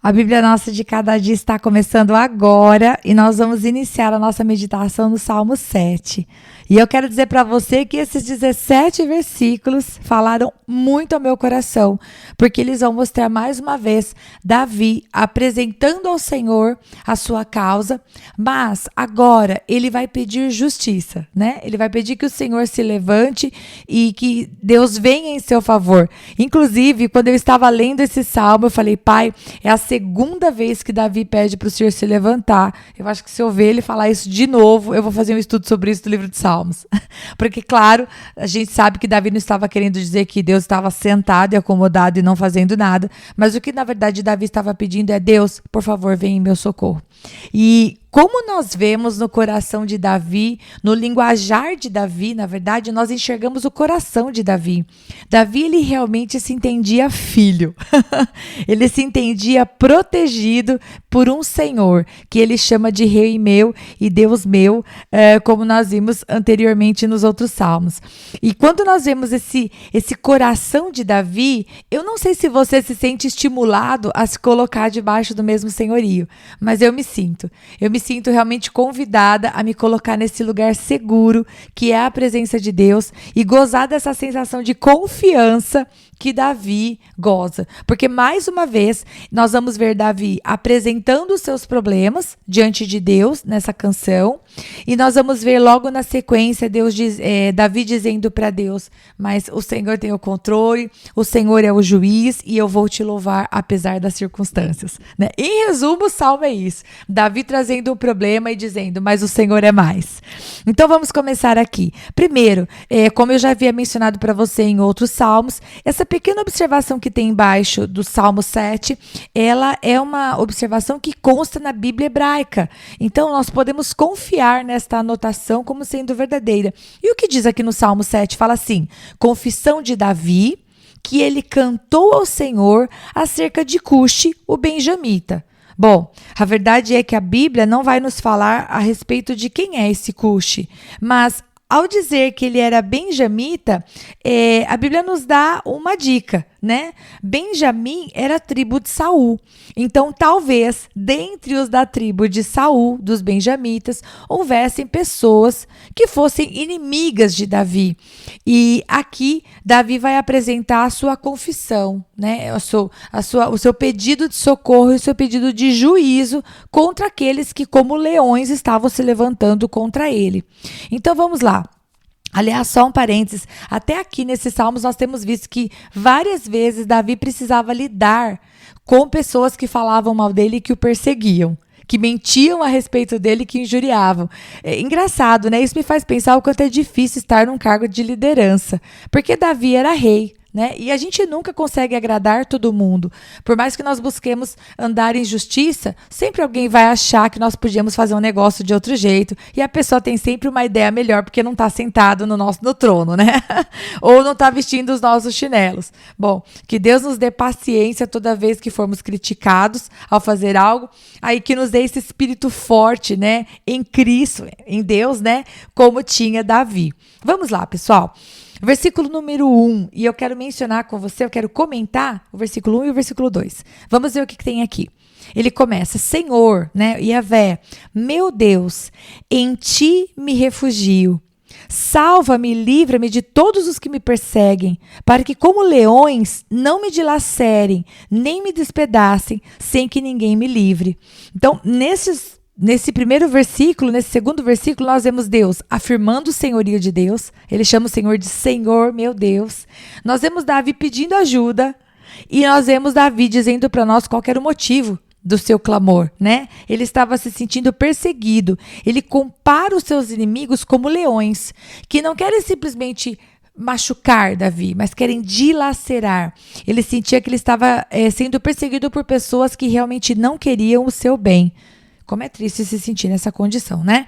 A Bíblia Nossa de Cada Dia está começando agora e nós vamos iniciar a nossa meditação no Salmo 7. E eu quero dizer para você que esses 17 versículos falaram muito ao meu coração, porque eles vão mostrar mais uma vez Davi apresentando ao Senhor a sua causa, mas agora ele vai pedir justiça, né? Ele vai pedir que o Senhor se levante e que Deus venha em seu favor. Inclusive, quando eu estava lendo esse salmo, eu falei, Pai, é a segunda vez que Davi pede para o Senhor se levantar. Eu acho que se eu ver ele falar isso de novo, eu vou fazer um estudo sobre isso no livro de Salmos. Porque, claro, a gente sabe que Davi não estava querendo dizer que Deus estava sentado e acomodado e não fazendo nada, mas o que, na verdade, Davi estava pedindo é, Deus, por favor, venha em meu socorro. E como nós vemos no coração de Davi, no linguajar de Davi, na verdade, nós enxergamos o coração de Davi. Davi, ele realmente se entendia filho. Ele se entendia protegido por um Senhor, que ele chama de Rei meu e Deus meu, como nós vimos anteriormente nos outros salmos. E quando nós vemos esse coração de Davi, eu não sei se você se sente estimulado a se colocar debaixo do mesmo senhorio, mas eu me sinto realmente convidada a me colocar nesse lugar seguro, que é a presença de Deus, e gozar dessa sensação de confiança que Davi goza. Porque, mais uma vez, nós vamos ver Davi apresentando os seus problemas diante de Deus nessa canção, e nós vamos ver logo na sequência Davi dizendo para Deus, mas o Senhor tem o controle, o Senhor é o juiz e eu vou te louvar apesar das circunstâncias. Né? Em resumo, o salmo é isso. Davi trazendo um problema e dizendo, mas o Senhor é mais. Então vamos começar aqui. Primeiro, como eu já havia mencionado para você em outros salmos, essa pequena observação que tem embaixo do Salmo 7, ela é uma observação que consta na Bíblia hebraica. Então nós podemos confiar nesta anotação como sendo verdadeira. E o que diz aqui no Salmo 7? Fala assim, confissão de Davi, que ele cantou ao Senhor acerca de Cuxi, o benjamita. Bom, a verdade é que a Bíblia não vai nos falar a respeito de quem é esse Cuxi, mas ao dizer que ele era benjamita, a Bíblia nos dá uma dica, né? Benjamim era a tribo de Saul. Então, talvez, dentre os da tribo de Saul, dos benjamitas, houvessem pessoas que fossem inimigas de Davi. E aqui, Davi vai apresentar a sua confissão, né? O seu pedido de socorro e o seu pedido de juízo contra aqueles que, como leões, estavam se levantando contra ele. Então, vamos lá. Aliás, só um parênteses, até aqui nesses salmos nós temos visto que várias vezes Davi precisava lidar com pessoas que falavam mal dele e que o perseguiam, que mentiam a respeito dele e que injuriavam. É engraçado, né? Isso me faz pensar o quanto é difícil estar num cargo de liderança, porque Davi era rei. Né? E a gente nunca consegue agradar todo mundo. Por mais que nós busquemos andar em justiça, sempre alguém vai achar que nós podíamos fazer um negócio de outro jeito. E a pessoa tem sempre uma ideia melhor porque não está sentado no trono, né? Ou não está vestindo os nossos chinelos. Bom, que Deus nos dê paciência toda vez que formos criticados ao fazer algo. Aí que nos dê esse espírito forte, né? Em Cristo, em Deus, né? Como tinha Davi. Vamos lá, pessoal. Versículo número 1, e eu quero mencionar com você, eu quero comentar o versículo 1 e o versículo 2. Vamos ver o que tem aqui. Ele começa, Senhor, né, Yahvé, meu Deus, em ti me refugio. Salva-me, livra-me de todos os que me perseguem, para que como leões não me dilacerem, nem me despedacem, sem que ninguém me livre. Então, nesse primeiro versículo, nesse segundo versículo, nós vemos Deus afirmando o senhorio de Deus. Ele chama o Senhor de Senhor, meu Deus. Nós vemos Davi pedindo ajuda e nós vemos Davi dizendo para nós qual era o motivo do seu clamor, né? Ele estava se sentindo perseguido. Ele compara os seus inimigos como leões, que não querem simplesmente machucar Davi, mas querem dilacerar. Ele sentia que ele estava sendo perseguido por pessoas que realmente não queriam o seu bem. Como é triste se sentir nessa condição, né?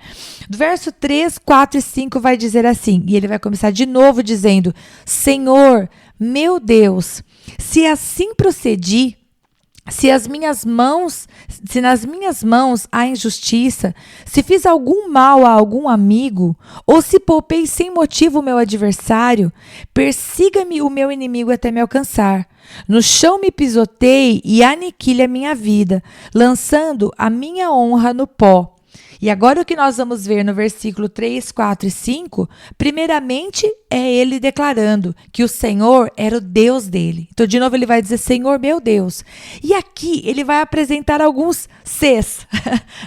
Do verso 3, 4 e 5 vai dizer assim, e ele vai começar de novo dizendo, Senhor, meu Deus, se assim procedi, Se nas minhas mãos há injustiça, se fiz algum mal a algum amigo, ou se poupei sem motivo o meu adversário, persiga-me o meu inimigo até me alcançar. No chão me pisoteie e aniquile a minha vida, lançando a minha honra no pó. E agora o que nós vamos ver no versículo 3, 4 e 5, primeiramente é ele declarando que o Senhor era o Deus dele. Então, de novo, ele vai dizer, Senhor meu Deus. E aqui ele vai apresentar alguns ses,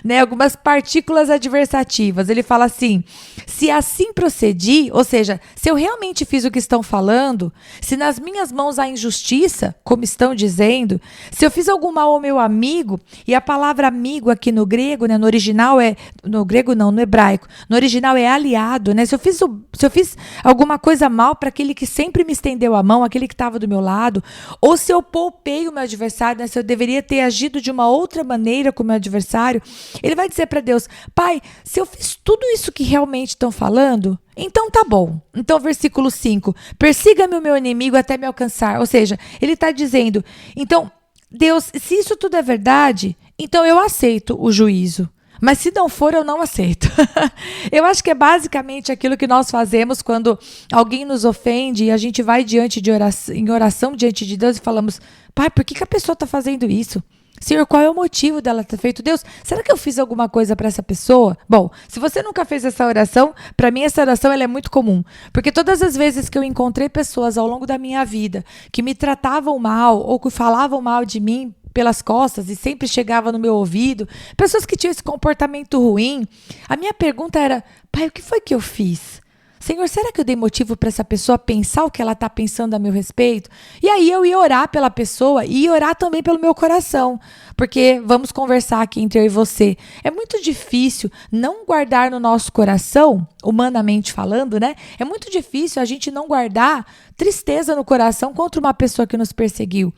né? Algumas partículas adversativas. Ele fala assim, se assim procedi, ou seja, se eu realmente fiz o que estão falando, se nas minhas mãos há injustiça, como estão dizendo, se eu fiz algum mal ao meu amigo, e a palavra amigo aqui no grego, né, no original no grego não, no hebraico, no original é aliado, né? Se eu fiz alguma coisa mal para aquele que sempre me estendeu a mão, aquele que estava do meu lado, ou se eu poupei o meu adversário, né? Se eu deveria ter agido de uma outra maneira com o meu adversário, ele vai dizer para Deus, Pai, se eu fiz tudo isso que realmente estão falando, então tá bom. Então, versículo 5, persiga-me o meu inimigo até me alcançar. Ou seja, ele está dizendo, então, Deus, se isso tudo é verdade, então eu aceito o juízo. Mas se não for, eu não aceito. Eu acho que é basicamente aquilo que nós fazemos quando alguém nos ofende e a gente vai em oração diante de Deus e falamos, Pai, por que a pessoa está fazendo isso? Senhor, qual é o motivo dela ter feito? Deus, será que eu fiz alguma coisa para essa pessoa? Bom, se você nunca fez essa oração, para mim essa oração ela é muito comum. Porque todas as vezes que eu encontrei pessoas ao longo da minha vida que me tratavam mal ou que falavam mal de mim pelas costas e sempre chegava no meu ouvido, pessoas que tinham esse comportamento ruim, a minha pergunta era, Pai, o que foi que eu fiz? Senhor, será que eu dei motivo para essa pessoa pensar o que ela está pensando a meu respeito? E aí eu ia orar pela pessoa e ia orar também pelo meu coração. Porque, vamos conversar aqui entre eu e você, é muito difícil não guardar no nosso coração, humanamente falando, né? É muito difícil a gente não guardar tristeza no coração contra uma pessoa que nos perseguiu,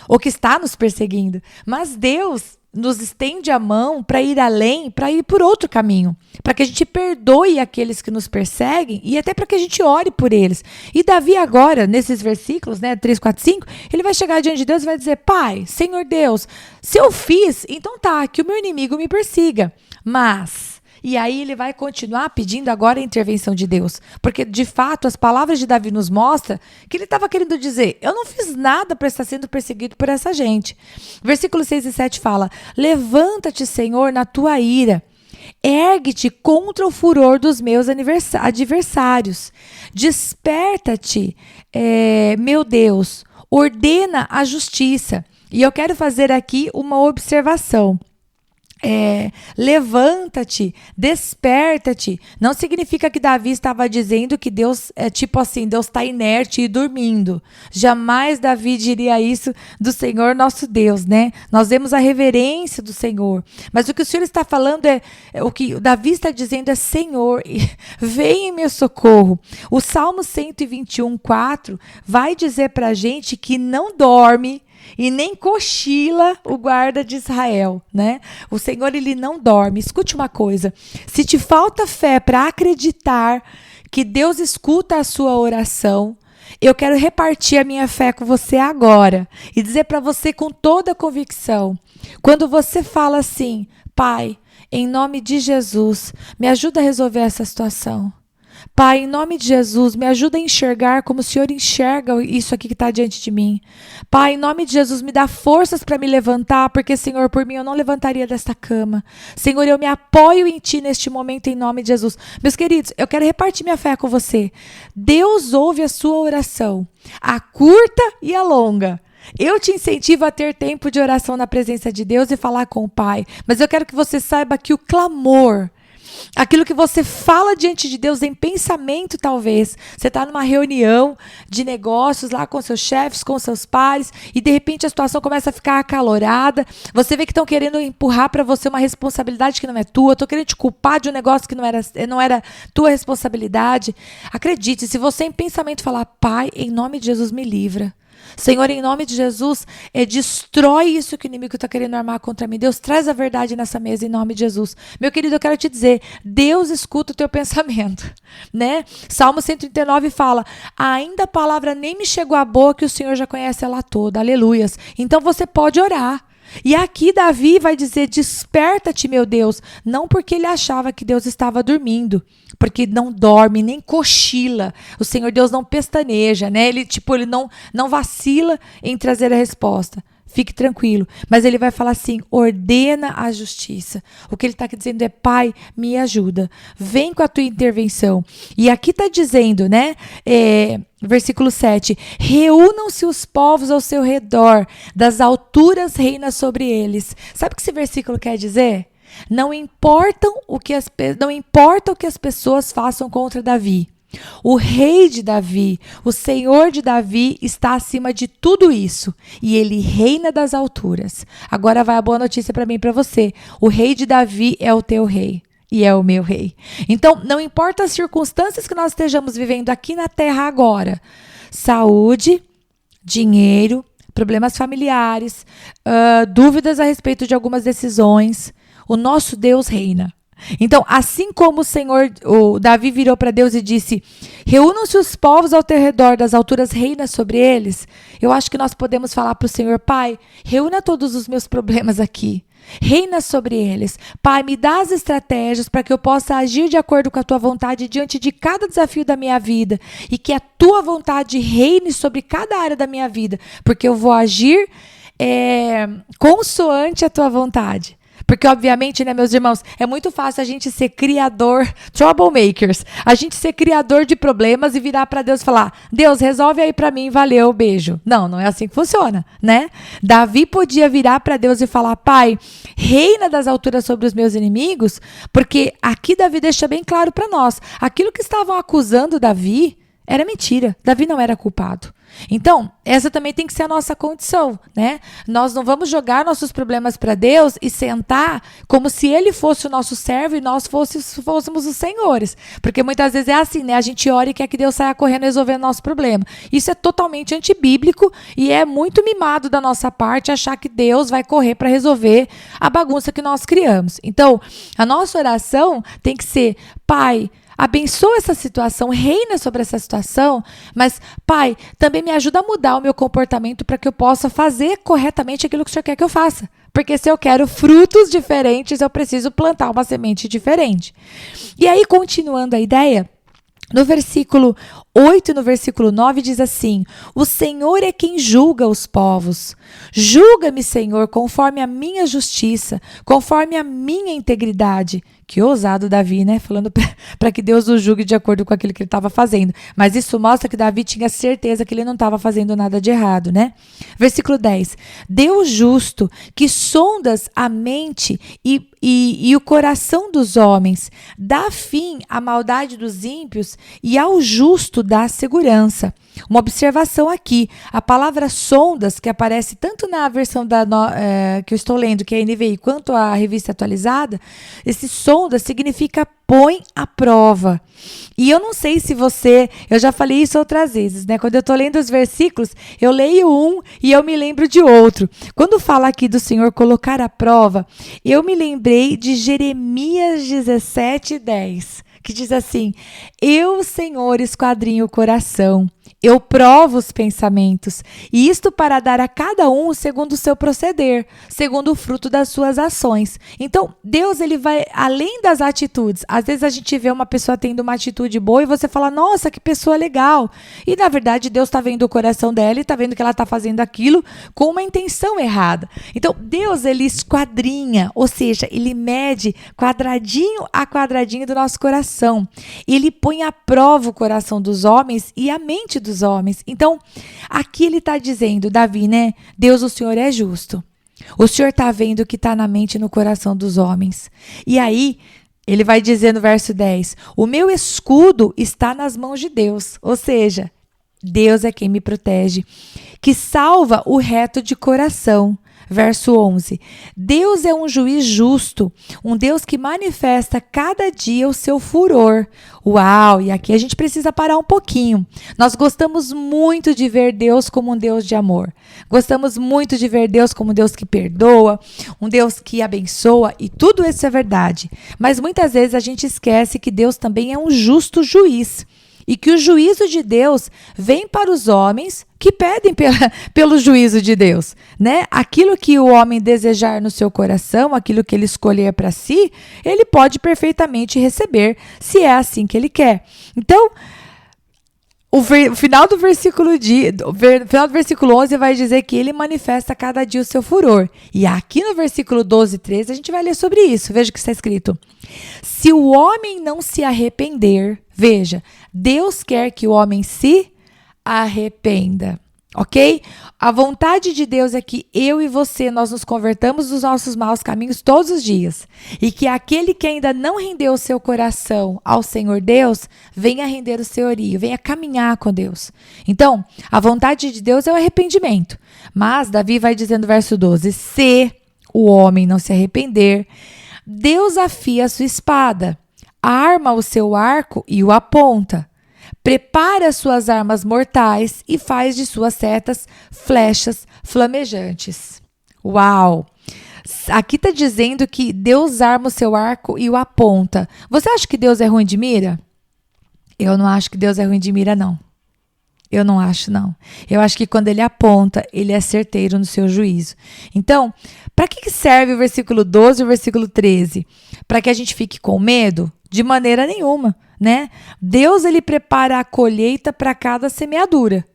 ou que está nos perseguindo. Mas Deus nos estende a mão para ir além, para ir por outro caminho, para que a gente perdoe aqueles que nos perseguem e até para que a gente ore por eles. E Davi agora, nesses versículos, né, 3, 4, 5, ele vai chegar diante de Deus e vai dizer, Pai, Senhor Deus, se eu fiz, então tá, que o meu inimigo me persiga, mas... E aí ele vai continuar pedindo agora a intervenção de Deus. Porque, de fato, as palavras de Davi nos mostram que ele estava querendo dizer, eu não fiz nada para estar sendo perseguido por essa gente. Versículo 6 e 7 fala, levanta-te, Senhor, na tua ira. Ergue-te contra o furor dos meus adversários. Desperta-te, meu Deus, ordena a justiça. E eu quero fazer aqui uma observação. Levanta-te, desperta-te, não significa que Davi estava dizendo que Deus é tipo assim, Deus está inerte e dormindo. Jamais Davi diria isso do Senhor nosso Deus, né? Nós vemos a reverência do Senhor, mas o que o Senhor está falando o que Davi está dizendo é, Senhor, vem em meu socorro. O Salmo 121, 4 vai dizer para a gente que não dorme e nem cochila o guarda de Israel, né? O Senhor, ele não dorme. Escute uma coisa, se te falta fé para acreditar que Deus escuta a sua oração, eu quero repartir a minha fé com você agora e dizer para você com toda a convicção, quando você fala assim, Pai, em nome de Jesus, me ajuda a resolver essa situação. Pai, em nome de Jesus, me ajuda a enxergar como o Senhor enxerga isso aqui que está diante de mim. Pai, em nome de Jesus, me dá forças para me levantar, porque, Senhor, por mim eu não levantaria desta cama. Senhor, eu me apoio em Ti neste momento, em nome de Jesus. Meus queridos, eu quero repartir minha fé com você. Deus ouve a sua oração, a curta e a longa. Eu te incentivo a ter tempo de oração na presença de Deus e falar com o Pai. Mas eu quero que você saiba que o clamor, aquilo que você fala diante de Deus em pensamento, talvez. Você está numa reunião de negócios lá com seus chefes, com seus pares, e de repente a situação começa a ficar acalorada. Você vê que estão querendo empurrar para você uma responsabilidade que não é tua, estão querendo te culpar de um negócio que não era tua responsabilidade. Acredite, se você em pensamento falar, Pai, em nome de Jesus me livra. Senhor, em nome de Jesus, destrói isso que o inimigo está querendo armar contra mim. Deus, traz a verdade nessa mesa em nome de Jesus. Meu querido, eu quero te dizer, Deus escuta o teu pensamento, né? Salmo 139 fala, ainda a palavra nem me chegou à boca, que o Senhor já conhece ela toda. Aleluias. Então você pode orar. E aqui Davi vai dizer, desperta-te, meu Deus, não porque ele achava que Deus estava dormindo, porque não dorme, nem cochila, o Senhor Deus não pestaneja, né? Ele não vacila em trazer a resposta. Fique tranquilo, mas ele vai falar assim, ordena a justiça. O que ele está dizendo é, Pai, me ajuda, vem com a tua intervenção. E aqui está dizendo, né, versículo 7, reúnam-se os povos ao seu redor, das alturas reina sobre eles. Sabe o que esse versículo quer dizer? Não importa o que as pessoas façam contra Davi. O rei de Davi, o Senhor de Davi está acima de tudo isso e ele reina das alturas. Agora vai a boa notícia para mim e para você. O rei de Davi é o teu rei e é o meu rei. Então, não importa as circunstâncias que nós estejamos vivendo aqui na terra agora, saúde, dinheiro, problemas familiares, dúvidas a respeito de algumas decisões, o nosso Deus reina. Então, assim como o Davi virou para Deus e disse, reúnam-se os povos ao teu redor, das alturas reina sobre eles, eu acho que nós podemos falar para o Senhor, Pai, reúna todos os meus problemas aqui, reina sobre eles. Pai, me dá as estratégias para que eu possa agir de acordo com a tua vontade diante de cada desafio da minha vida e que a tua vontade reine sobre cada área da minha vida, porque eu vou agir consoante a tua vontade. Porque, obviamente, né, meus irmãos, é muito fácil a gente ser criador, troublemakers, a gente ser criador de problemas e virar para Deus e falar, Deus, resolve aí para mim, valeu, beijo. Não, não é assim que funciona, né? Davi podia virar para Deus e falar, Pai, reina das alturas sobre os meus inimigos, porque aqui Davi deixa bem claro para nós, aquilo que estavam acusando Davi era mentira, Davi não era culpado. Então, essa também tem que ser a nossa condição, né? Nós não vamos jogar nossos problemas para Deus e sentar como se Ele fosse o nosso servo e nós fôssemos os senhores. Porque muitas vezes é assim, né? A gente ora e quer que Deus saia correndo resolvendo nosso problema. Isso é totalmente antibíblico e é muito mimado da nossa parte achar que Deus vai correr para resolver a bagunça que nós criamos. Então, a nossa oração tem que ser, Pai, abençoa essa situação, reina sobre essa situação, mas, Pai, também me ajuda a mudar o meu comportamento para que eu possa fazer corretamente aquilo que o Senhor quer que eu faça. Porque se eu quero frutos diferentes, eu preciso plantar uma semente diferente. E aí, continuando a ideia, no versículo 8 e no versículo 9 diz assim, o Senhor é quem julga os povos. Julga-me, Senhor, conforme a minha justiça, conforme a minha integridade. Que ousado Davi, né? Falando para que Deus o julgue de acordo com aquilo que ele estava fazendo. Mas isso mostra que Davi tinha certeza que ele não estava fazendo nada de errado, né? Versículo 10. Deus justo, que sondas a mente e o coração dos homens, dá fim à maldade dos ímpios e ao justo dá segurança. Uma observação aqui, a palavra sondas, que aparece tanto na versão que eu estou lendo, que é a NVI, quanto a revista atualizada, esse sonda significa põe à prova. E eu não sei se eu já falei isso outras vezes, né? Quando eu estou lendo os versículos, eu leio um e eu me lembro de outro. Quando fala aqui do Senhor colocar à prova, eu me lembrei de Jeremias 17:10, que diz assim, eu, Senhor, esquadrinho o coração, eu provo os pensamentos, e isto para dar a cada um segundo o seu proceder, segundo o fruto das suas ações. Então, Deus, ele vai além das atitudes. Às vezes a gente vê uma pessoa tendo uma atitude boa e você fala, nossa, que pessoa legal. E, na verdade, Deus está vendo o coração dela e está vendo que ela está fazendo aquilo com uma intenção errada. Então, Deus, ele esquadrinha, ou seja, ele mede quadradinho a quadradinho do nosso coração. Ele põe à prova o coração dos homens e a mente dos homens. Então, aqui ele está dizendo, Davi, né? Deus, o Senhor é justo. O Senhor está vendo o que está na mente e no coração dos homens. E aí, ele vai dizer no verso 10, o meu escudo está nas mãos de Deus. Ou seja, Deus é quem me protege, que salva o reto de coração. verso 11. Deus é um juiz justo, um Deus que manifesta cada dia o seu furor. Uau! E aqui a gente precisa parar um pouquinho. Nós gostamos muito de ver Deus como um Deus de amor. Gostamos muito de ver Deus como um Deus que perdoa, um Deus que abençoa, e tudo isso é verdade. Mas muitas vezes a gente esquece que Deus também é um justo juiz. E que o juízo de Deus vem para os homens que pedem pelo juízo de Deus, né? Aquilo que o homem desejar no seu coração, aquilo que ele escolher para si, ele pode perfeitamente receber, se é assim que ele quer. Então, o final do versículo 11 vai dizer que ele manifesta cada dia o seu furor. E aqui no versículo 12 e 13 a gente vai ler sobre isso. Veja o que está escrito. Se o homem não se arrepender, veja, Deus quer que o homem se arrependa. Ok? A vontade de Deus é que eu e você, nós nos convertamos dos nossos maus caminhos todos os dias. E que aquele que ainda não rendeu o seu coração ao Senhor Deus, venha render o seu orio, venha caminhar com Deus. Então, a vontade de Deus é o arrependimento. Mas Davi vai dizendo no verso 12, se o homem não se arrepender, Deus afia a sua espada, arma o seu arco e o aponta. Prepara suas armas mortais e faz de suas setas flechas flamejantes. Uau! Aqui está dizendo que Deus arma o seu arco e o aponta. Você acha que Deus é ruim de mira? Eu não acho que Deus é ruim de mira, não. Eu não acho, não. Eu acho que quando ele aponta, ele é certeiro no seu juízo. Então, para que serve o versículo 12 e o versículo 13? Para que a gente fique com medo? De maneira nenhuma, né? Deus, ele prepara a colheita para cada semeadura,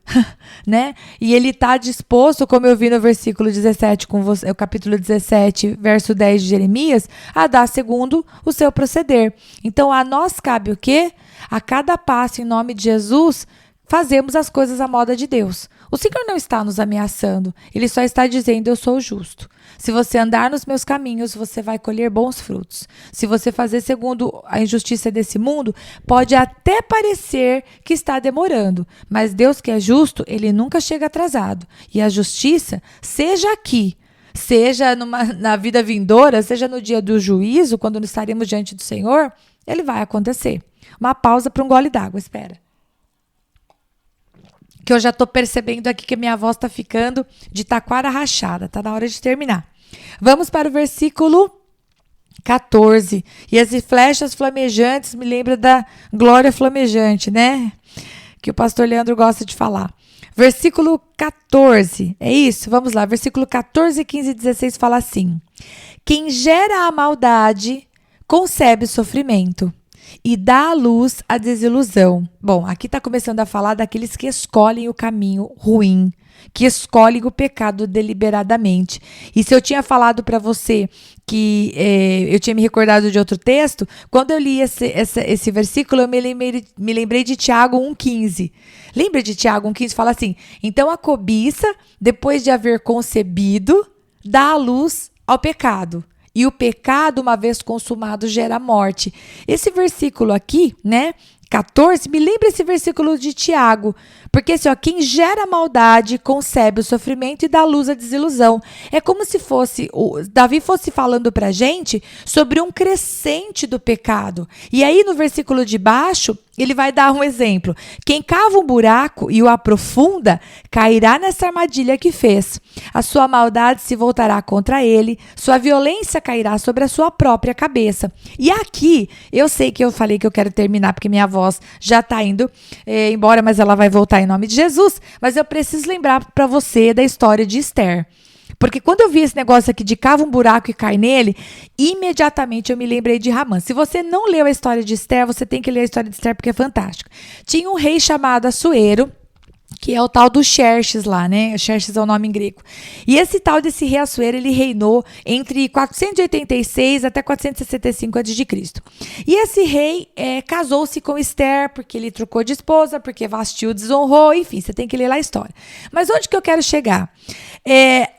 né? E ele está disposto, como eu vi no versículo 17, com você, o capítulo 17, verso 10 de Jeremias, a dar segundo o seu proceder. Então, a nós cabe o quê? A cada passo, em nome de Jesus, fazemos as coisas à moda de Deus. O Senhor não está nos ameaçando, Ele só está dizendo, eu sou justo. Se você andar nos meus caminhos, você vai colher bons frutos. Se você fazer segundo a injustiça desse mundo, pode até parecer que está demorando, mas Deus que é justo, Ele nunca chega atrasado. E a justiça, seja aqui, seja na vida vindoura, seja no dia do juízo, quando nós estaremos diante do Senhor, Ele vai acontecer. Uma pausa para um gole d'água, espera. Que eu já estou percebendo aqui que minha voz está ficando de taquara rachada. Está na hora de terminar. Vamos para o versículo 14. E as flechas flamejantes me lembra da glória flamejante, né? Que o pastor Leandro gosta de falar. Versículo 14. É isso? Vamos lá. Versículo 14, 15 e 16 fala assim. Quem gera a maldade concebe sofrimento e dá à luz a desilusão. Bom, aqui está começando a falar daqueles que escolhem o caminho ruim, que escolhem o pecado deliberadamente. E se eu tinha falado para você que eu tinha me recordado de outro texto, quando eu li esse versículo, eu me lembrei de Tiago 1,15. Lembra de Tiago 1,15? Fala assim, então a cobiça, depois de haver concebido, dá à luz ao pecado. E o pecado, uma vez consumado, gera morte. Esse versículo aqui, né, 14, me lembra esse versículo de Tiago. Porque assim, ó, quem gera maldade concebe o sofrimento e dá luz à desilusão. É como se Davi fosse falando pra gente sobre um crescente do pecado. E aí no versículo de baixo, ele vai dar um exemplo. Quem cava um buraco e o aprofunda, cairá nessa armadilha que fez. A sua maldade se voltará contra ele, sua violência cairá sobre a sua própria cabeça. E aqui, eu sei que eu falei que eu quero terminar, porque minha voz já está indo embora, mas ela vai voltar em nome de Jesus. Mas eu preciso lembrar para você da história de Esther. Porque quando eu vi esse negócio aqui de cava um buraco e cai nele, imediatamente eu me lembrei de Ramã. Se você não leu a história de Esther, você tem que ler a história de Esther porque é fantástico. Tinha um rei chamado Assuero, que é o tal do Xerxes lá, né? Xerxes é o nome em grego. E esse tal desse rei Assuero, ele reinou entre 486 até 465 a.C. E esse rei casou-se com Esther, porque ele trocou de esposa, porque Vasti o desonrou, enfim, você tem que ler lá a história. Mas onde que eu quero chegar?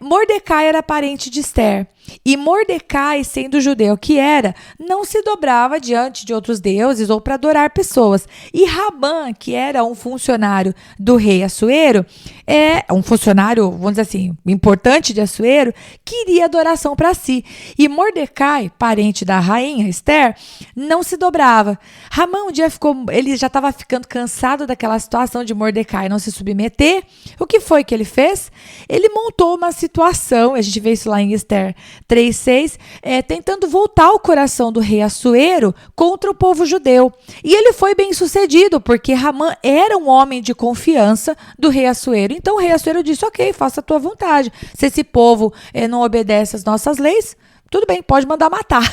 Mordecai era parente de Esther. E Mordecai, sendo judeu que era, não se dobrava diante de outros deuses ou para adorar pessoas. E Ramã, que era um funcionário do rei Assuero, um funcionário, vamos dizer assim, importante de Assuero, queria adoração para si. E Mordecai, parente da rainha Esther, não se dobrava. Hamã um dia ele já estava ficando cansado daquela situação de Mordecai não se submeter. O que foi que ele fez? Ele montou uma situação, a gente vê isso lá em Esther 3:6, tentando voltar o coração do rei Assuero contra o povo judeu. E ele foi bem sucedido, porque Hamã era um homem de confiança do rei Assuero. Então o rei Assuero disse, ok, faça a tua vontade. Se esse povo não obedece às nossas leis, tudo bem, pode mandar matar.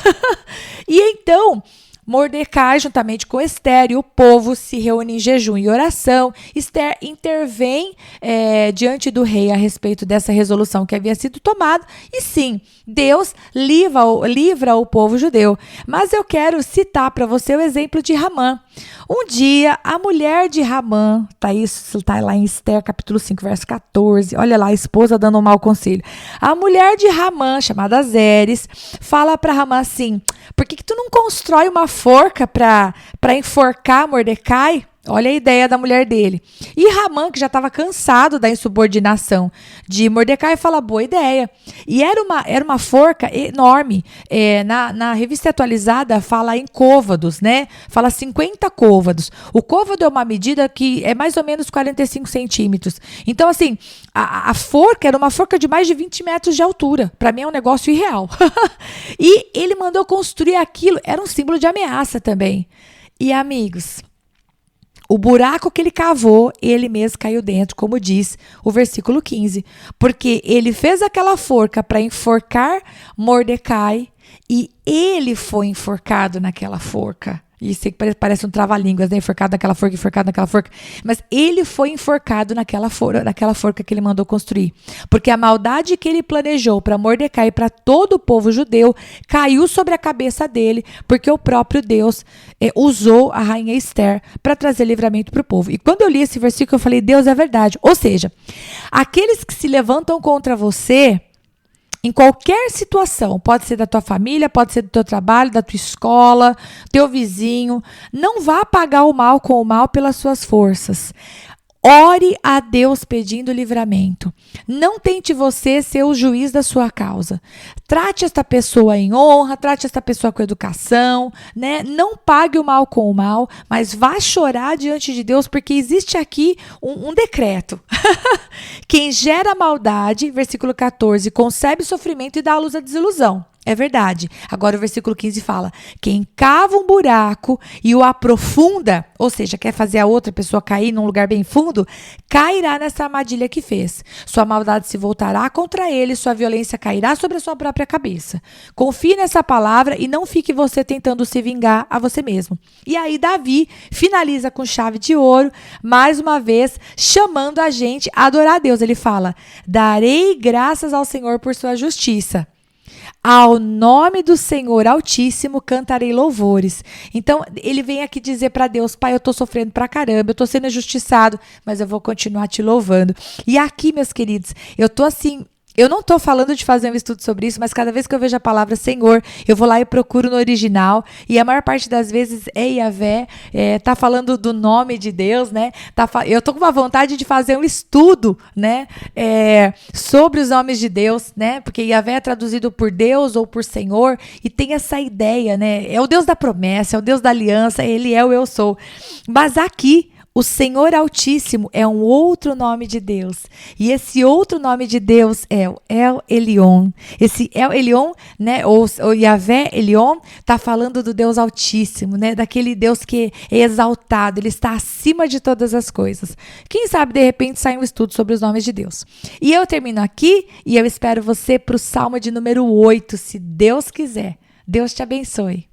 E então Mordecai, juntamente com Esther, e o povo se reúne em jejum e oração. Esther intervém diante do rei a respeito dessa resolução que havia sido tomada. E sim, Deus livra o povo judeu. Mas eu quero citar para você o exemplo de Hamã. Um dia, a mulher de Hamã, tá lá em Esther, capítulo 5, verso 14. Olha lá, a esposa dando um mau conselho. A mulher de Hamã, chamada Zeres, fala para Hamã assim, por que tu não constrói uma forca para enforcar Mordecai? Olha a ideia da mulher dele. E Hamã, que já estava cansado da insubordinação de Mordecai, fala, boa ideia. E era uma forca enorme. Na revista atualizada fala em côvados, né? Fala 50 côvados. O côvado é uma medida que é mais ou menos 45 centímetros. Então, assim, a forca era uma forca de mais de 20 metros de altura. Para mim é um negócio irreal. E ele mandou construir aquilo. Era um símbolo de ameaça também. E, amigos, o buraco que ele cavou, ele mesmo caiu dentro, como diz o versículo 15. Porque ele fez aquela forca para enforcar Mordecai e ele foi enforcado naquela forca. Isso parece um trava-línguas, né? Enforcado naquela forca. Mas ele foi enforcado naquela forca que ele mandou construir. Porque a maldade que ele planejou para Mordecai e para todo o povo judeu caiu sobre a cabeça dele, porque o próprio Deus usou a rainha Esther para trazer livramento para o povo. E quando eu li esse versículo, eu falei, Deus, é verdade. Ou seja, aqueles que se levantam contra você, em qualquer situação, pode ser da tua família, pode ser do teu trabalho, da tua escola, teu vizinho, não vá pagar o mal com o mal pelas suas forças. Ore a Deus pedindo livramento. Não tente você ser o juiz da sua causa. Trate esta pessoa em honra, trate esta pessoa com educação, né? Não pague o mal com o mal, mas vá chorar diante de Deus, porque existe aqui um decreto. Quem gera maldade, versículo 14, concebe sofrimento e dá à luz a desilusão. É verdade. Agora o versículo 15 fala, quem cava um buraco e o aprofunda, ou seja, quer fazer a outra pessoa cair num lugar bem fundo, cairá nessa armadilha que fez. Sua maldade se voltará contra ele, sua violência cairá sobre a sua própria cabeça. Confie nessa palavra e não fique você tentando se vingar a você mesmo. E aí Davi finaliza com chave de ouro, mais uma vez, chamando a gente a adorar a Deus. Ele fala, darei graças ao Senhor por sua justiça. Ao nome do Senhor Altíssimo cantarei louvores. Então, ele vem aqui dizer para Deus, Pai, eu estou sofrendo pra caramba, eu estou sendo injustiçado, mas eu vou continuar te louvando. E aqui, meus queridos, eu estou assim, eu não estou falando de fazer um estudo sobre isso, mas cada vez que eu vejo a palavra Senhor, eu vou lá e procuro no original, e a maior parte das vezes Yahvé, tá falando do nome de Deus, né? Eu estou com uma vontade de fazer um estudo, né? Sobre os nomes de Deus, né? Porque Yahvé é traduzido por Deus ou por Senhor, e tem essa ideia, né? É o Deus da promessa, é o Deus da aliança, ele é o eu sou. Mas aqui, o Senhor Altíssimo é um outro nome de Deus. E esse outro nome de Deus é o El Elyon. Esse El Elyon, né, ou Yahvé Elyon, está falando do Deus Altíssimo, né, daquele Deus que é exaltado, ele está acima de todas as coisas. Quem sabe, de repente, sai um estudo sobre os nomes de Deus. E eu termino aqui e eu espero você para o Salmo de número 8, se Deus quiser. Deus te abençoe.